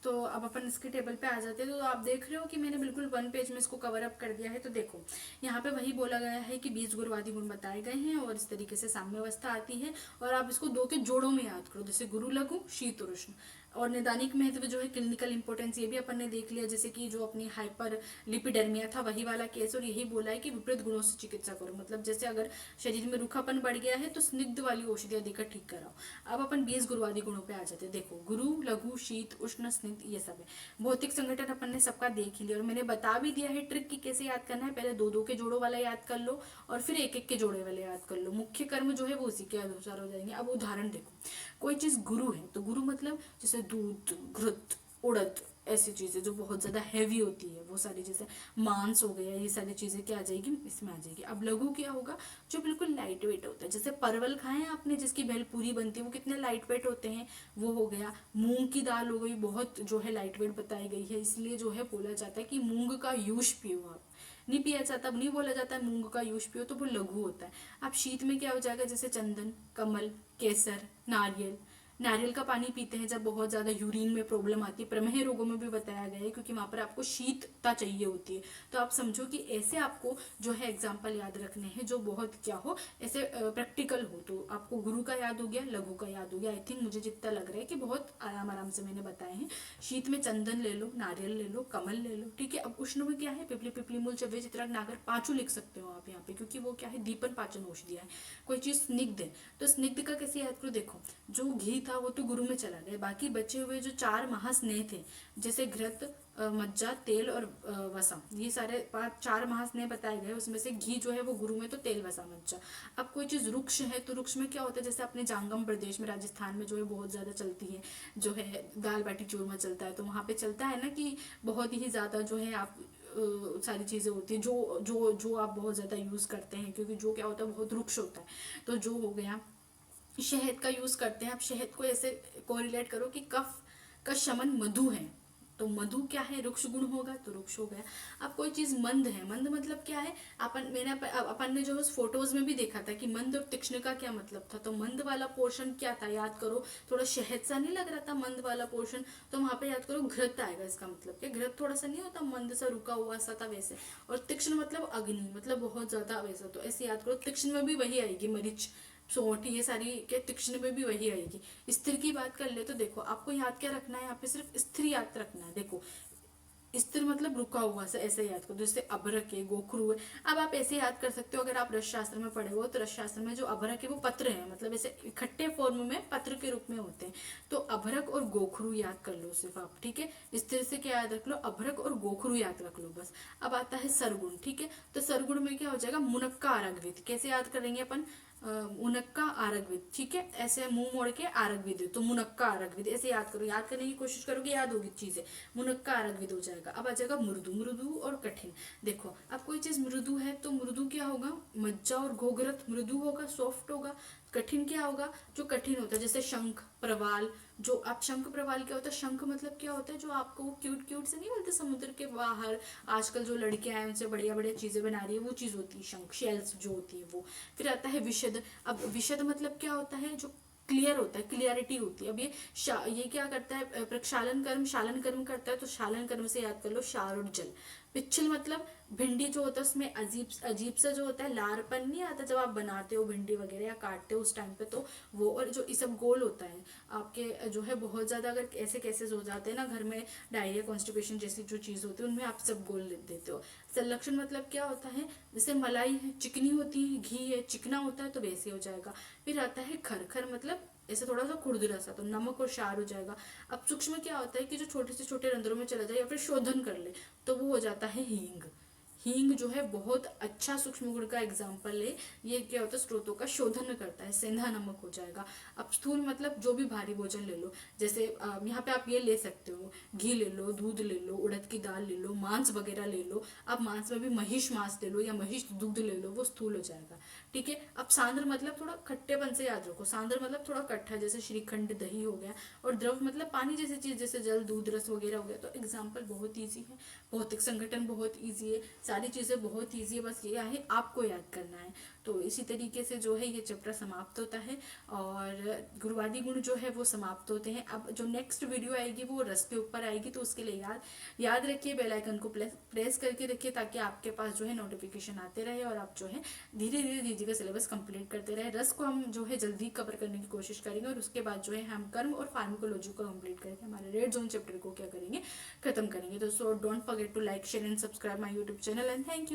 तो अब अपन इसके टेबल पे आ जाते हैं। तो आप देख रहे हो कि मैंने बिल्कुल 1 पेज में इसको कवर अप कर दिया है। तो देखो यहाँ पे वही बोला गया है कि 20 गुरुवादी गुण बताए गए हैं और इस तरीके से साम्य अवस्था आती है और आप इसको दो के जोड़ों में याद करो, जैसे गुरु लघु शीत और उष्ण। और निदानिक महत्व जो है क्लिनिकल इंपॉर्टेंस ये भी अपन ने देख लिया, जैसे कि जो अपनी हाइपर लिपिडेर्मिया था वही वाला केस, और यही बोला है कि विपरीत गुणों से चिकित्सा करो, मतलब जैसे अगर शरीर में रूखापन बढ़ गया है तो स्निग्ध वाली औषधियां देकर ठीक कराओ। अब अपन 20 गुरुवादी गुणों पे आ जाते हैं। देखो गुरु लघु शीत उष्ण स्निग्ध ये सब है। भौतिक संगठन अपन ने सबका देख ही लिया और मैंने बता भी दिया है ट्रिक की कैसे याद करना है। पहले दो दो के जोड़ों वाला याद कर लो और फिर एक एक के जोड़े वाले याद कर लो। मुख्य कर्म जो है वो उसी के अनुसार हो जाएंगे। अब उदाहरण देखो, कोई चीज गुरु है तो गुरु मतलब जैसे दूध घृत उड़द ऐसी चीजें जो बहुत ज्यादा हैवी होती है, वो सारी जैसे मांस हो गया, ये सारी चीजें क्या आ जाएगी, इसमें आ जाएगी। अब लघु क्या होगा, जो बिल्कुल लाइट वेट होता है, जैसे परवल खाएं आपने जिसकी भेल पूरी बनती है वो कितने लाइट वेट होते हैं, वो हो गया। मूंग की दाल हो गई, बहुत जो है लाइट वेट बताई गई है, इसलिए जो है बोला जाता है कि मूंग का यूज पियो। आप नहीं पिया जाता, अब नहीं बोला जाता है मूंग का यूज पियो, तो वो लघु होता है। अब शीत में क्या हो जाएगा, जैसे चंदन, कमल, केसर, नारियल। नारियल का पानी पीते हैं जब बहुत ज्यादा यूरिन में प्रॉब्लम आती है, प्रमेह रोगों में भी बताया गया है, क्योंकि वहां पर आपको शीतता चाहिए होती है। तो आप समझो कि ऐसे आपको जो है एग्जाम्पल याद रखने हैं जो बहुत क्या हो, ऐसे प्रैक्टिकल हो। तो आपको गुरु का याद हो गया, लघु का याद हो गया। आई थिंक मुझे जितना लग रहा है कि बहुत आराम आराम से मैंने बताए हैं। शीत में चंदन ले लो, नारियल ले लो, कमल ले लो, ठीक है। अब उष्ण में क्या है, पिपली पिपली मूल चवे चित्रक नागर, पांचों लिख सकते हो आप यहाँ पे, क्योंकि वो क्या है, दीपन पाचन औषधियां है। कोई चीज स्निग्ध है तो स्निग्ध का कैसे याद करो, देखो जो घी था वो तो गुरु में चला गया, बाकी बचे हुए जो 4 महास्नेह थे, जैसे घृत, मज्जा, तेल और वसा, ये सारे 4 महास्नेह बताए गए। उसमें से घी जो है वो गुरु में, तो तेल वसा मज्जा। अब कोई चीज रुक्ष है तो रुक्ष में क्या होता है, जैसे अपने जांगम प्रदेश में राजस्थान में जो है बहुत ज्यादा चलती है, जो है दाल बाटी चूरमा चलता है, तो वहां पे चलता है ना कि बहुत ही ज्यादा जो है आप सारी चीजें होती है जो जो जो आप बहुत ज्यादा यूज करते हैं, क्योंकि जो क्या होता है बहुत रुक्ष होता है। तो जो हो गया, शहद का यूज करते हैं। आप शहद को ऐसे कोरिलेट करो कि कफ का शमन मधु है, तो मधु क्या है, रुक्ष गुण होगा, तो रुक्ष हो गया। अब कोई चीज मंद है, मंद मतलब क्या है, अपन ने जो उस फोटोज में भी देखा था कि मंद और तीक्ष्ण का क्या मतलब था। तो मंद वाला पोर्शन क्या था, याद करो, थोड़ा शहद सा नहीं लग रहा था मंद वाला पोर्शन, तो वहां पे याद करो घृत आएगा। इसका मतलब क्या, घृत थोड़ा सा नहीं होता मंद सा रुका हुआ सा था वैसे। और तीक्ष्ण मतलब अग्नि, मतलब बहुत ज्यादा वैसा, तो ऐसे याद करो। तीक्ष्ण में भी वही आएगी, मरीच, सोटी, ये सारी के तीक्ष्ण में भी वही आएगी। स्थिर की बात कर ले तो देखो आपको याद क्या रखना है, यहाँ पे सिर्फ स्थिर याद रखना है। देखो स्थिर मतलब रुका हुआ सा, ऐसे याद करो, जैसे अभ्रक है, गोखरू है। अब आप ऐसे याद कर सकते हो, अगर आप रसशास्त्र में पढ़े हो तो रसशास्त्र में जो अभ्रक है वो पत्र है, मतलब ऐसे इकट्ठे फॉर्म में पत्र के रूप में होते हैं। तो अभ्रक और गोखरू याद कर लो सिर्फ आप, ठीक है। स्थिर से क्या याद रख लो, अभ्रक और गोखरू याद रख लो बस। अब आता है सरगुण, ठीक है। तो सरगुण में क्या हो जाएगा, मुनक्का आरग्वित, कैसे याद करेंगे अपन, मुनक्का आरग्विद, ठीक है। ऐसे मुंह मोड़ के आरग्विद, तो मुनक्का आरग्विद ऐसे याद करो, याद करने की कोशिश करोगे याद होगी चीजें, मुनक्का आरग्विद हो जाएगा। अब आ जाएगा मृदु, मृदु और कठिन। देखो अब कोई चीज मृदु है तो मृदु क्या होगा, मज्जा और घोघरत मृदु होगा, सॉफ्ट होगा। कठिन क्या होगा, जो कठिन होता है, जैसे शंख प्रवाल। जो आप शंख प्रवाल क्या होता है, शंख मतलब क्या होता है, जो आपको वो क्यूट क्यूट से नहीं बोलते समुद्र के बाहर आजकल जो लड़कियां हैं उनसे बढ़िया बढ़िया चीजें बना रही है, वो चीज होती है शंख, शेल्स जो होती है वो। फिर आता है विशद। अब विशद मतलब क्या होता है, जो क्लियर होता है, क्लियरिटी होती है। अब ये क्या करता है, प्रक्षालन कर्म शालन कर्म करता है, तो शालन कर्म से याद कर लो क्षार और जल। पिच्छल मतलब भिंडी जो होता है उसमें अजीब अजीब सा जो होता है लारपन नहीं आता जब आप बनाते हो भिंडी वगैरह या काटते हो उस टाइम पे, तो वो। और जो ये सब गोल होता है आपके जो है बहुत ज्यादा, अगर ऐसे केसेस हो जाते हैं ना घर में, डायरिया कॉन्स्टिपेशन जैसी जो चीज होती है उनमें आप सब गोल देते हो। संलक्षण मतलब क्या होता है, जैसे मलाई है चिकनी होती है, घी है चिकना होता है, तो वैसे हो जाएगा। फिर आता है खर, खर मतलब ऐसे थोड़ा सा खुरदुरा सा, तो नमक और क्षार हो जाएगा। अब सूक्ष्म क्या होता है कि जो छोटे से छोटे रंध्रों में चला जाए या फिर शोधन कर ले, तो वो हो जाता है हींग। हींग जो है बहुत अच्छा सूक्ष्म गुण का एग्जाम्पल है। ये क्या होता है, स्रोतों का शोधन करता है, सेंधा नमक हो जाएगा। अब स्थूल मतलब जो भी भारी भोजन ले लो, जैसे यहाँ पे आप ये ले सकते हो, घी ले लो, दूध ले लो, उड़द की दाल ले लो, मांस वगैरह ले लो। अब मांस में भी महिष मांस ले लो या महिष दूध ले लो, वो स्थूल हो जाएगा, ठीक है। अब सांद्र मतलब थोड़ा खट्टेपन से याद रखो, सांद्र मतलब थोड़ा कट्ठा, जैसे श्रीखंड दही हो गया। और द्रव मतलब पानी जैसी चीज, जैसे जल दूध रस वगैरह हो गया। तो एग्जाम्पल बहुत ईजी है, भौतिक संगठन बहुत ईजी है, सारी चीज़ें बहुत ईजी है, बस ये है आपको याद करना है। तो इसी तरीके से जो है ये चैप्टर समाप्त होता है और गुरुवादी गुण जो है वो समाप्त होते हैं। अब जो नेक्स्ट वीडियो आएगी वो रस के ऊपर आएगी, तो उसके लिए याद रखिए, बेल आइकन को प्रेस करके रखिए ताकि आपके पास जो है नोटिफिकेशन आते रहे और आप जो है धीरे धीरे दीदी का सिलेबस कंप्लीट करते रहे। रस को हम जो है जल्दी कवर करने की कोशिश करेंगे और उसके बाद जो है हम कर्म और फार्माकोलॉजी को कंप्लीट करके हमारे रेड जोन चैप्टर को क्या करेंगे, खत्म करेंगे। तो so don't forget to like, share and subscribe my YouTube channel and thank you.